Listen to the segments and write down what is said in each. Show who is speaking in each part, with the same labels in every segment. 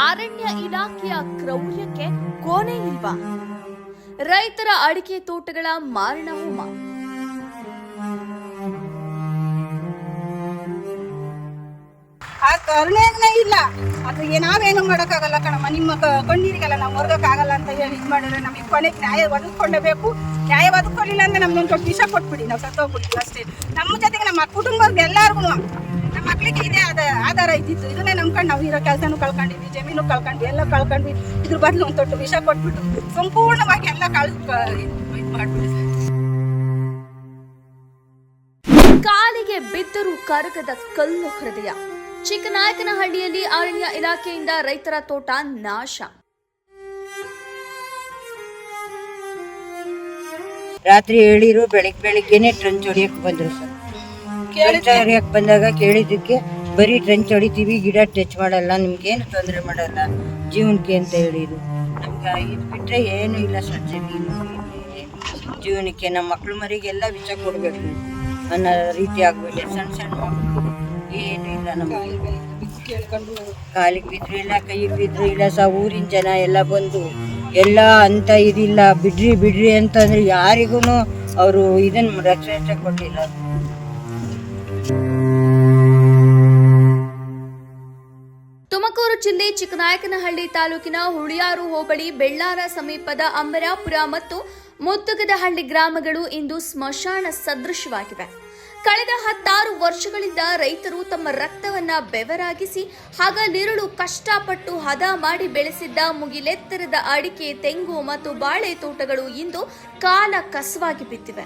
Speaker 1: ಅರಣ್ಯ ಇಲಾಖೆಯ ಕ್ರೌರ್ಯಕ್ಕೆ ಕೊನೆ ಇಲ್ವಾ? ರೈತರ ಅಡಿಕೆ ತೋಟಗಳ ಮಾರಣ ಹೋಮ.
Speaker 2: ಆ ಕರುಣೆನೇ ಇಲ್ಲ. ಅದ್ರಿಗೆ ನಾವೇನು ಮಾಡೋಕ್ಕಾಗಲ್ಲ ಕಣಮ್ಮ. ನಿಮ್ಮ ಕಣ್ಣೀರಿಗೆಲ್ಲ ನಾವು ಹೊರಗಕ್ಕಾಗಲ್ಲ ಅಂತ ಹೇಳಿ ಇದು ಮಾಡಿದ್ರೆ ನಮಗೆ ಕೊನೆಗೆ ನ್ಯಾಯ ಒದಗಿಸ್ಕೊಳ್ಳೇಬೇಕು. ನ್ಯಾಯ ಒದಗಿಸ್ಕೊಳ್ಳಿಲ್ಲ ಅಂದ್ರೆ ನಮ್ದೊಂದು ಸ್ವಲ್ಪ ವಿಷ ಕೊಟ್ಬಿಡಿ, ನಾವು ಸತ್ತೋಗ್ಬಿಡ್ತೀವಿ ಅಷ್ಟೇ. ನಮ್ಮ ಜೊತೆಗೆ ನಮ್ಮ ಕುಟುಂಬಕ್ಕೆ ಎಲ್ಲರಿಗೂ ನಮ್ಮ ಮಕ್ಕಳಿಗೆ ಇದೇ ಆಧಾರ ಇದ್ದಿತ್ತು. ಇದನ್ನೇ ನಂಬ್ಕೊಂಡು ನಾವು ಇರೋ ಕೆಲಸನೂ ಕಳ್ಕೊಂಡಿದ್ವಿ, ಜಮೀನು ಕಳ್ಕೊಂಡ್ವಿ, ಎಲ್ಲ ಕಳ್ಕೊಂಡ್ವಿ. ಇದ್ರ ಬದಲು ಒಂದು ತೊಟ್ಟು ವಿಷ ಕೊಟ್ಬಿಟ್ಟು ಸಂಪೂರ್ಣವಾಗಿ ಎಲ್ಲ ಇದು ಮಾಡ್ಬಿಡಿ.
Speaker 1: ಕಾಲಿಗೆ ಬಿದ್ದರೂ ಕರಗದ ಕಲ್ಲು ಹೃದಯ. ಚಿಕ್ಕನಾಯಕನಹಳ್ಳಿಯಲ್ಲಿ ಅರಣ್ಯ ಇಲಾಖೆಯಿಂದ ರೈತರ ತೋಟ ನಾಶ.
Speaker 3: ರಾತ್ರಿ ಹೇಳಿರು, ಬೆಳಿಗ್ಗೆನೆ ಟ್ರಂಚ್ ಹೊಡಿಯಕ್ಕೆ ಬಂದ್ರು ಸರ್. ಟ್ರಂಚ್ ಹೊಡಿಯಕ್ಕೆ ಬಂದಾಗ ಕೇಳಿದ್ದಕ್ಕೆ ಬರೀ ಟ್ರಂಚ್ ಹೊಡಿತೀವಿ, ಗಿಡ ಟಚ್ ಮಾಡಲ್ಲ, ನಿಮ್ಗೇನು ತೊಂದರೆ ಮಾಡಲ್ಲ ಜೀವನಕ್ಕೆ ಅಂತ ಹೇಳಿದ್ರು. ನಮ್ಗೆ ಇದು ಬಿಟ್ಟರೆ ಏನೂ ಇಲ್ಲ ಸರ್. ಜೀವನಕ್ಕೆ ನಮ್ಮ ಮಕ್ಳು ಮರಿಗೆಲ್ಲ ವಿಷ ಕೊಡಬೇಕು ಅನ್ನೋ ರೀತಿ ಆಗ್ಬಿಟ್ಟೆ. ಸಣ್ಣ ಮಕ್ಕಳು ಏನೂ ಇಲ್ಲ. ನಮಗೆ ಕಾಲಿಗೆ ಬಿದ್ರು ಇಲ್ಲ, ಕೈಗೆ ಬಿದ್ರು ಇಲ್ಲ ಸರ್. ಊರಿನ ಜನ ಎಲ್ಲ ಬಂದು ಎಲ್ಲ ಅಂತ ಇದಿಲ್ಲ, ಬಿಡ್ರಿ ಅಂತಂದ್ರೆ ಯಾರಿಗೂ ಅವರು ಇದನ್ನು ರಕ್ಷಣೆ ಕೊಟ್ಟಿಲ್ಲ.
Speaker 1: ತುಮಕೂರು ಜಿಲ್ಲೆ ಚಿಕ್ಕನಾಯಕನಹಳ್ಳಿ ತಾಲೂಕಿನ ಹುಳಿಯಾರು ಹೋಬಳಿ ಬೆಳ್ಳಾರ ಸಮೀಪದ ಅಂಬರಾಪುರ ಮತ್ತು ಮುತ್ತುಗದಹಳ್ಳಿ ಗ್ರಾಮಗಳು ಇಂದು ಸ್ಮಶಾನ ಸದೃಶವಾಗಿವೆ. ಕಳೆದ 16 ವರ್ಷಗಳಿಂದ ರೈತರು ತಮ್ಮ ರಕ್ತವನ್ನ ಬೆವರಾಗಿಸಿ ಹಗಲಿರುಳು ಕಷ್ಟಪಟ್ಟು ಹದ ಮಾಡಿ ಬೆಳೆಸಿದ್ದ ಮುಗಿಲೆತ್ತರದ ಅಡಿಕೆ, ತೆಂಗು ಮತ್ತು ಬಾಳೆ ತೋಟಗಳು ಇಂದು ಕಾಲ ಕಸವಾಗಿ ಬಿದ್ದಿವೆ.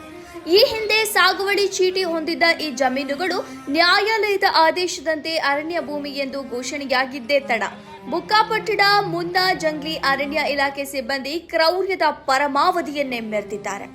Speaker 1: ಈ ಹಿಂದೆ ಸಾಗುವಳಿ ಚೀಟಿ ಹೊಂದಿದ್ದ ಈ ಜಮೀನುಗಳು ನ್ಯಾಯಾಲಯದ ಆದೇಶದಂತೆ ಅರಣ್ಯ ಭೂಮಿ ಎಂದು ಘೋಷಣೆಯಾಗಿದ್ದೇ ತಡ. ಬುಕ್ಕಾಪಟ್ಟಣ ಮುನ್ನಾ ಜಂಗ್ಲಿ ಅರಣ್ಯ ಇಲಾಖೆ ಸಿಬ್ಬಂದಿ ಕ್ರೌರ್ಯದ ಪರಮಾವಧಿಯನ್ನೇ ಮೆರೆದಿದ್ದಾರೆ.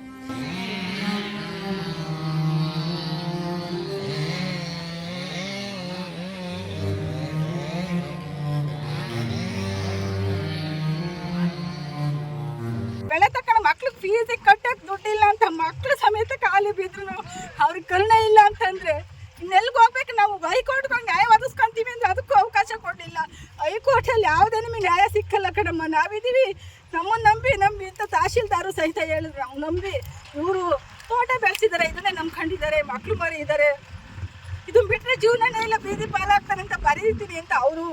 Speaker 2: ಬೆಳೆ ತಕ್ಕ ಮಕ್ಳಿಗೆ ಫೀಸಿಗೆ ಕಟ್ಟಕ್ಕೆ ದುಡ್ಡಿಲ್ಲ ಅಂತ ಮಕ್ಳು ಸಮೇತ ಖಾಲಿ ಬಿದ್ರು. ಅವ್ರಿಗೆ ಕರುಣೆ ಇಲ್ಲ ಅಂತಂದ್ರೆ ಇನ್ನೆಲ್ಗೆ ಹೋಗ್ಬೇಕು? ನಾವು ಹೈಕೋರ್ಟ್ಗೆ ನ್ಯಾಯ ಒದಗಿಸ್ಕೊಂತೀವಿ ಅಂದ್ರೆ ಅದಕ್ಕೂ ಅವಕಾಶ ಕೊಡಲಿಲ್ಲ. ಹೈಕೋರ್ಟಲ್ಲಿ ಯಾವುದೇ ನಿಮಗೆ ನ್ಯಾಯ ಸಿಕ್ಕಲ್ಲ ಕಣಮ್ಮ. ನಾವಿದ್ದೀವಿ, ನಮ್ಮನ್ನು ನಂಬಿ ಅಂತ ತಹಶೀಲ್ದಾರು ಸಹಿತ ಹೇಳಿದ್ರು. ನಾವು ನಂಬಿ ಇವರು ತೋಟ ಬೆಳೆಸಿದ್ದಾರೆ, ಇದನ್ನೇ ನಂಬ್ಕೊಂಡಿದ್ದಾರೆ, ಮಕ್ಳು ಮರಿ ಇದ್ದಾರೆ, ಇದನ್ನ ಬಿಟ್ಟರೆ ಜೀವನನೇ ಇಲ್ಲ, ಬೀದಿ ಪಾಲಾಗ್ತಾರೆ ಅಂತ ಬರೀತೀನಿ ಅಂತ ಅವರು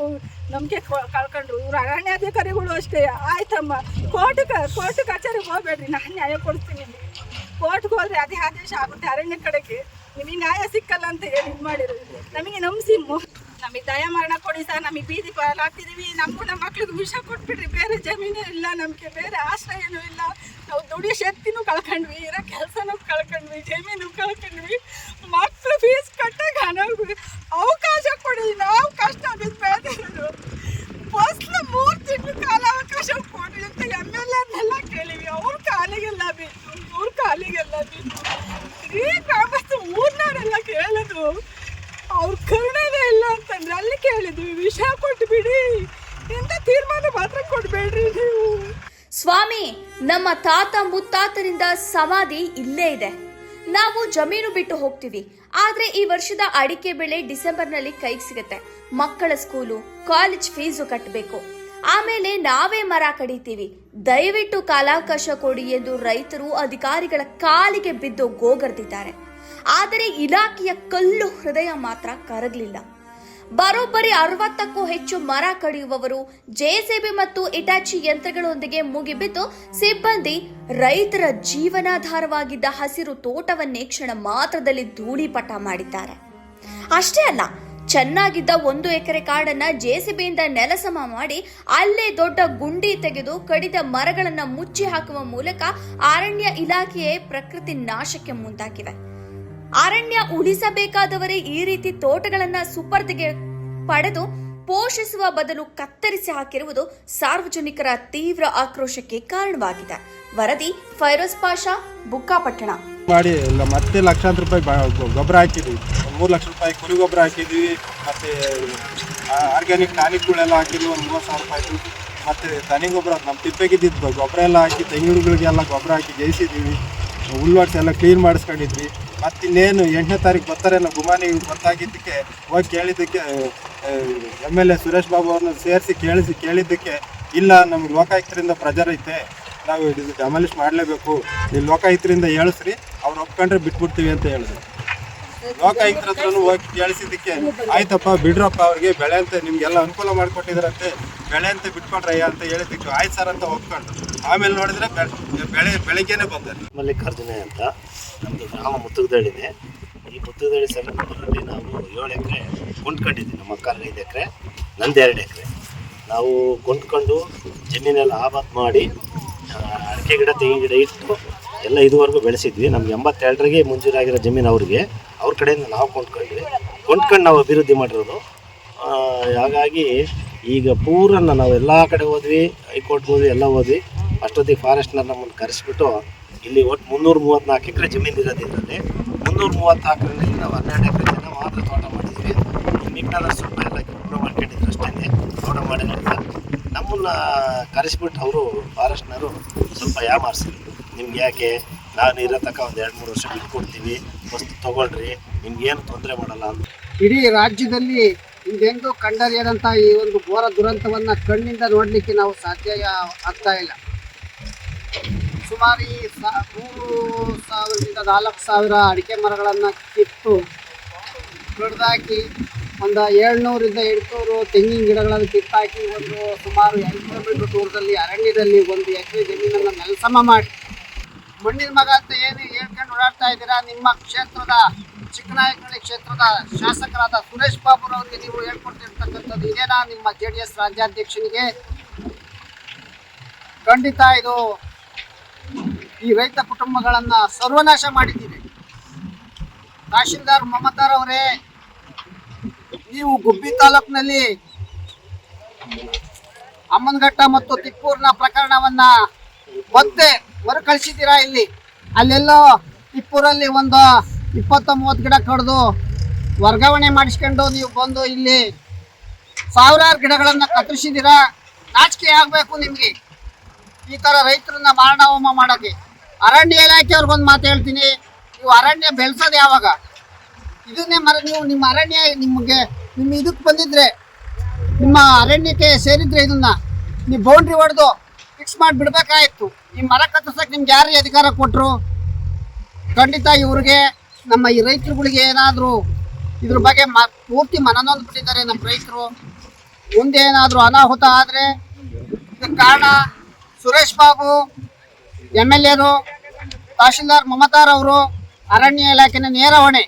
Speaker 2: ನಂಬಿಕೆ ಕಳ್ಕೊಂಡ್ರು. ಇವರು ಅರಣ್ಯಾಧಿಕಾರಿಗಳು ಅಷ್ಟೇ. ಆಯ್ತಮ್ಮ, ಕೋರ್ಟ್ ಕಚೇರಿಗೆ ಹೋಗ್ಬೇಡ್ರಿ, ನಾನು ನ್ಯಾಯ ಕೊಡ್ತೀನಿ. ಕೋರ್ಟ್ಗೆ ಹೋದ್ರೆ ಅದೇ ಆದೇಶ ಆಗುತ್ತೆ ಅರಣ್ಯ ಕಡೆಗೆ, ನಿಮಗೆ ನ್ಯಾಯ ಸಿಕ್ಕಲ್ಲ ಅಂತ ಹೇಳಿ ಇದು ಮಾಡಿದ್ರು. ನಮಗೆ ನಂಬಿಸಿ ನಮಗೆ ದಯಾಮರಣ ಕೊಡಿ ಸರ್, ನಮಗೆ ಬೀದಿ ಪಾಲಾಗ್ತಿದ್ದೀವಿ, ನಮ್ಮ ಮಕ್ಳಿಗೆ ವಿಷ ಕೊಟ್ಬಿಡ್ರಿ, ಬೇರೆ ಜಮೀನು ಇಲ್ಲ ನಮಗೆ, ಬೇರೆ ಆಶ್ರಯನೂ ಇಲ್ಲ, ನಾವು ದುಡಿಯೋ ಶಕ್ತಿನೂ ಕಳ್ಕೊಂಡ್ವಿ, ಇರೋ ಕೆಲಸನೂ ಕಳ್ಕೊಂಡ್ವಿ, ಜಮೀನು ಕಳ್ಕೊಂಡ್ವಿ, ಮಕ್ಕಳು ಫೀಸ್ ಕಟ್ಟಕ್ಕೆ ಹಣಕ್ಕೆ ಅವಕಾಶ ಕೊಡಿ. ನಾವು ಕಷ್ಟ ಬಿದ್ದು ಬೆಳೆದಿರೋದು, ಫಸ್ಲು 3 ತಿಂಗಳು ಕಾಲಾವಕಾಶ ಕೊಡಿ ಅಂತ MLAನೆಲ್ಲ ಕೇಳಿವಿ. ಅವ್ರ ಕಾಲಿಗೆಲ್ಲ ಬಿತ್ತು. ಈ ಗ್ರಾಮಸ್ಥ ಊರ್ನವರೆಲ್ಲ ಕೇಳಿದ್ರು, ಅವ್ರ ಕರುಣೆನೇ ಇಲ್ಲ ಅಂತಂದ್ರೆ ಅಲ್ಲಿ ಕೇಳಿದ್ವಿ, ವಿಷ ಕೊಟ್ಟು ಬಿಡಿ, ಇಂಥ ತೀರ್ಮಾನ ಮಾತ್ರ ಕೊಡಬೇಡ್ರಿ ನೀವು.
Speaker 1: ಸ್ವಾಮಿ, ನಮ್ಮ ತಾತ ಮುತ್ತಾತರಿಂದ ಸಮಾಧಿ ಇಲ್ಲೇ ಇದೆ, ನಾವು ಜಮೀನು ಬಿಟ್ಟು ಹೋಗ್ತೀವಿ. ಆದ್ರೆ ಈ ವರ್ಷದ ಅಡಿಕೆ ಬೆಳೆ ಡಿಸೆಂಬರ್ನಲ್ಲಿ ಕೈಗೆ ಸಿಗುತ್ತೆ. ಮಕ್ಕಳ ಸ್ಕೂಲು, ಕಾಲೇಜ್ ಫೀಸು ಕಟ್ಟಬೇಕು. ಆಮೇಲೆ ನಾವೇ ಮರ ಕಡಿತೀವಿ, ದಯವಿಟ್ಟು ಕಾಲಾವಕಾಶ ಕೊಡಿ ಎಂದು ರೈತರು ಅಧಿಕಾರಿಗಳ ಕಾಲಿಗೆ ಬಿದ್ದು ಗೋಗರ್ದಿದ್ದಾರೆ. ಆದರೆ ಇಲಾಖೆಯ ಕಲ್ಲು ಹೃದಯ ಮಾತ್ರ ಕರಗಲಿಲ್ಲ. ಬರೋಬ್ಬರಿ 60ಕ್ಕೂ ಹೆಚ್ಚು ಮರ ಕಡಿಯುವವರು ಜೆಸಿಬಿ ಮತ್ತು ಇಟಾಚಿ ಯಂತ್ರಗಳೊಂದಿಗೆ ಮುಗಿಬಿದ್ದು ಸಿಬ್ಬಂದಿ ರೈತರ ಜೀವನಾಧಾರವಾಗಿದ್ದ ಹಸಿರು ತೋಟವನ್ನೇ ಕ್ಷಣ ಮಾತ್ರದಲ್ಲಿ ಧೂಳಿಪಟ ಮಾಡಿದ್ದಾರೆ. ಅಷ್ಟೇ ಅಲ್ಲ, ಚೆನ್ನಾಗಿದ್ದ 1 ಎಕರೆ ಕಾಡನ್ನ ಜೆಸಿಬಿಯಿಂದ ನೆಲಸಮ ಮಾಡಿ ಅಲ್ಲೇ ದೊಡ್ಡ ಗುಂಡಿ ತೆಗೆದು ಕಡಿದ ಮರಗಳನ್ನ ಮುಚ್ಚಿ ಹಾಕುವ ಮೂಲಕ ಅರಣ್ಯ ಇಲಾಖೆಯೇ ಪ್ರಕೃತಿ ನಾಶಕ್ಕೆ ಮುಂದಾಗಿವೆ. ಅರಣ್ಯ ಉಳಿಸಬೇಕಾದವರೇ ಈ ರೀತಿ ತೋಟಗಳನ್ನ ಸುಪರ್ದಿಗೆ ಪಡೆದು ಪೋಷಿಸುವ ಬದಲು ಕತ್ತರಿಸಿ ಹಾಕಿರುವುದು ಸಾರ್ವಜನಿಕರ ತೀವ್ರ ಆಕ್ರೋಶಕ್ಕೆ ಕಾರಣವಾಗಿದೆ. ವರದಿ ಫೈರೋಜ್ ಪಾಷಾ, ಬುಕ್ಕಾಪಟ್ಟಣ.
Speaker 4: ಮಾಡಿ ಮತ್ತೆ ಲಕ್ಷಾಂತರ ರೂಪಾಯಿ ಗೊಬ್ಬರ ಹಾಕಿದ್ವಿ. 3 ಲಕ್ಷ ರೂಪಾಯಿ ಕುರಿ ಗೊಬ್ಬರ ಹಾಕಿದ್ವಿ. ಮತ್ತು ಆರ್ಗ್ಯಾನಿಕ್ ಟಾನಿಕ್ಗಳೆಲ್ಲ ಹಾಕಿದ್ವಿ, ಒಂದು 30,000 ರೂಪಾಯಿ. ಮತ್ತು ದನಿ ಗೊಬ್ಬರ ನಮ್ಮ ತಿಪ್ಪೆಗಿದ್ದಿದ್ದು ಗೊಬ್ಬರ ಎಲ್ಲ ಹಾಕಿ ತೆಂಗಿನಗಳಿಗೆಲ್ಲ ಗೊಬ್ಬರ ಹಾಕಿ ಜಯಿಸಿದ್ದೀವಿ. ಹುಲ್ವಾಡ್ಸ್ ಎಲ್ಲ ಕ್ಲೀನ್ ಮಾಡಿಸ್ಕೊಂಡಿದ್ವಿ. ಮತ್ತಿನ್ನೇನು 8ನೇ ತಾರೀಕು ಬರ್ತಾರೆ ಅನ್ನೋ ಗುಮಾನಿ ಗೊತ್ತಾಗಿದ್ದಕ್ಕೆ ಹೋಗಿ ಕೇಳಿದ್ದಕ್ಕೆ MLA ಸುರೇಶ್ ಬಾಬು ಅವ್ರನ್ನ ಸೇರಿಸಿ ಕೇಳಿದ್ದಕ್ಕೆ ಇಲ್ಲ ನಮ್ಗೆ ಲೋಕಾಯುಕ್ತರಿಂದ ಪ್ರೆಜರ್ ಐತೆ, ನಾವು ಇದು ಡೆಮಾಲಿಷ್ ಮಾಡಲೇಬೇಕು, ನೀವು ಲೋಕಾಯುಕ್ತರಿಂದ ಹೇಳಿಸ್ರಿ, ಅವ್ರು ಒಪ್ಕೊಂಡ್ರೆ ಬಿಟ್ಬಿಡ್ತೀವಿ ಅಂತ ಹೇಳಿದ್ರು. ಲೋಕಾಯುಕ್ತರ ಹತ್ರನೂ ಹೋಗಿ ಕೇಳಿಸಿದ್ದಕ್ಕೆ ಆಯ್ತಪ್ಪ ಬಿಡ್ರಪ್ಪ, ಅವ್ರಿಗೆ ಬೆಳೆ ಅಂತ ನಿಮ್ಗೆಲ್ಲ ಅನುಕೂಲ ಮಾಡಿಕೊಟ್ಟಿದ್ರಂತೆ, ಬೆಳೆ ಅಂತ ಬಿಟ್ಕೊಂಡ್ರಯ್ಯ ಅಂತ ಹೇಳಿದ್ದಕ್ಕೆ ಆಯ್ತು ಸರ್ ಅಂತ ಒಪ್ಕೊಂಡ್ರು. ಆಮೇಲೆ ನೋಡಿದ್ರೆ ಬೆಳಿಗ್ಗೆನೆ ಬಂದರು.
Speaker 5: ಮಲ್ಲಿಕಾರ್ಜುನ ಅಂತ ನಮ್ಮದು ಗ್ರಾಮ ಮುತ್ತುಗದಳ್ಳಿದೆ. ಈ ಮುತ್ತುಗದಳ್ಳಿ ಸಮೀಪದಲ್ಲಿ ನಾವು 7 ಎಕರೆ ಕೊಂಡ್ಕೊಂಡಿದ್ವಿ. ನಮ್ಮ ಅಕ್ಕರಿಗೆ 5 ಎಕರೆ, ನಂದು 2 ಎಕರೆ. ನಾವು ಕೊಂಡ್ಕೊಂಡು ಜಮೀನೆಲ್ಲ ಆಬಾದ್ ಮಾಡಿ ಅಡಿಕೆ ಗಿಡ ತೆಂಗಿನ ಗಿಡ ಇಟ್ಟು ಎಲ್ಲ ಇದುವರೆಗೂ ಬೆಳೆಸಿದ್ವಿ. ನಮ್ಗೆ 82ರಿಗೆ ಮಂಜೂರಾಗಿರೋ ಜಮೀನು ಅವ್ರ ಕಡೆಯಿಂದ ನಾವು ಕೊಂಡ್ಕೊಂಡು ನಾವು ಅಭಿವೃದ್ಧಿ ಮಾಡಿರೋದು. ಹಾಗಾಗಿ ಈಗ ಪೂರನ್ನು ನಾವು ಎಲ್ಲ ಕಡೆ ಹೋದ್ವಿ, ಹೈಕೋರ್ಟ್ ಹೋದ್ವಿ, ಎಲ್ಲ ಹೋದ್ವಿ. ಅಷ್ಟೊತ್ತಿಗೆ ಫಾರೆಸ್ಟ್ನರ್ ನಮ್ಮನ್ನು ಕರೆಸಿಬಿಟ್ಟು ಇಲ್ಲಿ ಒಟ್ಟು 334 ಎಕರೆ ಜಮೀನು ಇರೋದು. ಇದರಲ್ಲಿ 334ರಲ್ಲಿ ನಾವು 12 ಎಕರೆ ಜನ ಮಾತ್ರ ತೋಟ ಮಾಡಿದ್ವಿ. ಮಿಕ್ಕಿನ ಸ್ವಲ್ಪ ಎಲ್ಲ ಇಂಪ್ರೂವ್ ಮಾಡ್ಕೊಂಡಿದ್ರು ಅಷ್ಟೇ, ತೋಟ ಮಾಡಿಲ್ಲ. ನಮ್ಮನ್ನು ಕರೆಸಿಬಿಟ್ಟು ಅವರು ಫಾರೆಸ್ಟ್ನರು ಸ್ವಲ್ಪ ಯಾಮಾರಿಸಿದ್ರು. ನಿಮ್ಗೆ ಯಾಕೆ, ನಾನು ಇರೋ ತನಕ ಒಂದು 2-3 ವರ್ಷ ಬಿಟ್ಕೊಡ್ತೀವಿ, ವಸ್ತು ತೊಗೊಳ್ರಿ, ನಿಮ್ಗೇನು ತೊಂದರೆ ಮಾಡಲ್ಲ ಅಂತ.
Speaker 6: ಇಡೀ ರಾಜ್ಯದಲ್ಲಿ ಹಿಂದೆಂದೂ ಕಂಡರಿಯದಂಥ ಈ ಒಂದು ಘೋರ ದುರಂತವನ್ನು ಕಣ್ಣಿಂದ ನೋಡಲಿಕ್ಕೆ ನಾವು ಸಾಧ್ಯ ಆಗ್ತಾ ಇಲ್ಲ. ಸುಮಾರು 3,000ರಿಂದ 4,000 ಅಡಿಕೆ ಮರಗಳನ್ನು ಕಿತ್ತು ಕಡ್ದಾಕಿ ಒಂದು 700ರಿಂದ 800 ತೆಂಗಿನ ಗಿಡಗಳನ್ನು ಕಿತ್ತಾಕಿ ಒಂದು ಸುಮಾರು 2 ಕಿಲೋಮೀಟರ್ ದೂರದಲ್ಲಿ ಅರಣ್ಯದಲ್ಲಿ 1 ಎಕರೆ ಜಮೀನನ್ನು ನೆಲಸಮ ಮಾಡಿ ಮಣ್ಣಿನ ಮಗ ಅಂತ ಏನು ಹೇಳ್ಕೊಂಡು ಓಡಾಡ್ತಾ ಇದ್ದೀರಾ. ನಿಮ್ಮ ಕ್ಷೇತ್ರದ ಚಿಕ್ಕನಾಯಕನಹಳ್ಳಿ ಕ್ಷೇತ್ರದ ಶಾಸಕರಾದ ಸುರೇಶ್ ಬಾಬುರವರಿಗೆ ನೀವು ಹೇಳ್ಕೊಡ್ತಿರ್ತಕ್ಕಂಥದ್ದು ಇದೇನಾ ನಿಮ್ಮ JDS ರಾಜ್ಯಾಧ್ಯಕ್ಷನಿಗೆ? ಖಂಡಿತ ಇದು ಈ ರೈತ ಕುಟುಂಬಗಳನ್ನು ಸರ್ವನಾಶ ಮಾಡಿದ್ದೀರಿ. ತಹಶೀಲ್ದಾರ್ ಮಮತಾರ್ ಅವರೇ, ನೀವು ಗುಬ್ಬಿ ತಾಲೂಕಿನಲ್ಲಿ ಅಮ್ಮನಘಟ್ಟ ಮತ್ತು ತಿಪ್ಪೂರಿನ ಪ್ರಕರಣವನ್ನ ಮತ್ತೆ ಮರುಕಳಿಸಿದ್ದೀರಾ. ಇಲ್ಲಿ ಅಲ್ಲೆಲ್ಲೋ ತಿಪ್ಪೂರಲ್ಲಿ ಒಂದು 20-30 ಗಿಡ ಕಡ್ದು ವರ್ಗಾವಣೆ ಮಾಡಿಸ್ಕೊಂಡು ನೀವು ಬಂದು ಇಲ್ಲಿ ಸಾವಿರಾರು ಗಿಡಗಳನ್ನು ಕತ್ತರಿಸಿದ್ದೀರಾ. ನಾಚಿಕೆ ಆಗಬೇಕು ನಿಮಗೆ ಈ ಥರ ರೈತರನ್ನ ಮಾರಣಹೋಮ ಮಾಡೋಕ್ಕೆ. ಅರಣ್ಯ ಇಲಾಖೆಯವ್ರಿಗೊಂದು ಮಾತು ಹೇಳ್ತೀನಿ, ನೀವು ಅರಣ್ಯ ಬೆಳೆಸೋದು ಯಾವಾಗ? ಇದನ್ನೇ ನೀವು ನಿಮ್ಮ ಅರಣ್ಯ ನಿಮ್ಮ ಇದಕ್ಕೆ ಬಂದಿದ್ರೆ, ನಿಮ್ಮ ಅರಣ್ಯಕ್ಕೆ ಸೇರಿದ್ರೆ ಇದನ್ನ ನೀವು ಬೌಂಡ್ರಿ ಹೊಡೆದು ಫಿಕ್ಸ್ ಮಾಡಿ ಬಿಡಬೇಕಾಯಿತು. ಈ ಮರ ಕತ್ತರಿಸೋಕೆ ನಿಮ್ಗೆ ಯಾರು ಅಧಿಕಾರ ಕೊಟ್ಟರು? ಖಂಡಿತ ಇವ್ರಿಗೆ, ನಮ್ಮ ಈ ರೈತರುಗಳಿಗೆ ಏನಾದರೂ ಇದ್ರ ಬಗ್ಗೆ ಪೂರ್ತಿ ಮನನೊಂದು ಬಿಟ್ಟಿದ್ದಾರೆ ನಮ್ಮ ರೈತರು. ಮುಂದೆ ಏನಾದರೂ ಅನಾಹುತ ಆದರೆ ಇದಕ್ಕೆ ಕಾರಣ ಸುರೇಶ್ ಬಾಬು, MLAರು, ತಹಶೀಲ್ದಾರ್ ಮಮತಾರ್ ಅವರು, ಅರಣ್ಯ ಇಲಾಖೆನ ನೇರ ಹೊಣೆ.